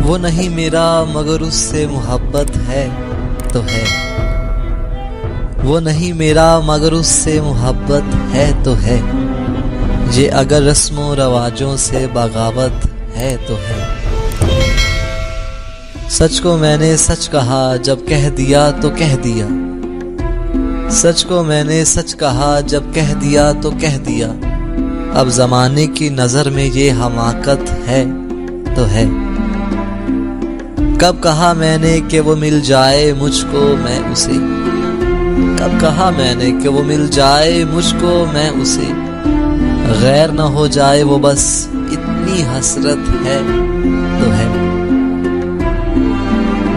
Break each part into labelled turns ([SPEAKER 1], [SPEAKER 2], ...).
[SPEAKER 1] وہ نہیں میرا مگر اس سے محبت ہے تو ہے، وہ نہیں میرا مگر اس سے محبت ہے تو ہے، یہ اگر رسم و رواجوں سے بغاوت ہے تو ہے۔ سچ کو میں نے سچ کہا جب کہہ دیا تو کہہ دیا، سچ کو میں نے سچ کہا جب کہہ دیا تو کہہ دیا، اب زمانے کی نظر میں یہ حماقت ہے تو ہے۔ کب کہا میں نے کہ وہ مل جائے مجھ کو میں اسے، کب کہا میں نے کہ وہ مل جائے مجھ کو میں اسے، غیر نہ ہو جائے وہ بس اتنی حسرت ہے تو ہے۔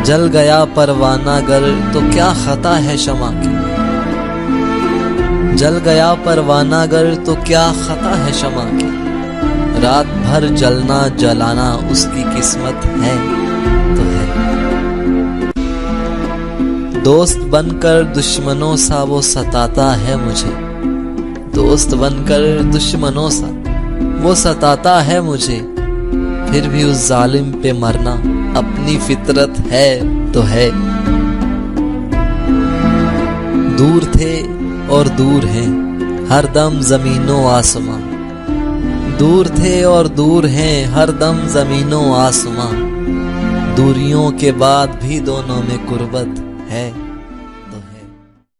[SPEAKER 1] جل گیا پروانہ گر تو کیا خطا ہے شمع کی، جل گیا پروانہ گر تو کیا خطا ہے شمع کی، رات بھر جلنا جلانا اس کی قسمت ہے تو ہے۔ دوست بن کر دشمنوں سا وہ ستاتا ہے مجھے، دوست بن کر دشمنوں سا وہ ستاتا ہے مجھے، پھر بھی اس ظالم پہ مرنا اپنی فطرت ہے تو ہے۔ دور تھے اور دور ہیں ہر دم زمین و آسماں، دور تھے اور دور ہیں ہر دم زمین و آسماں، دوریوں کے بعد بھی دونوں میں قربت ہے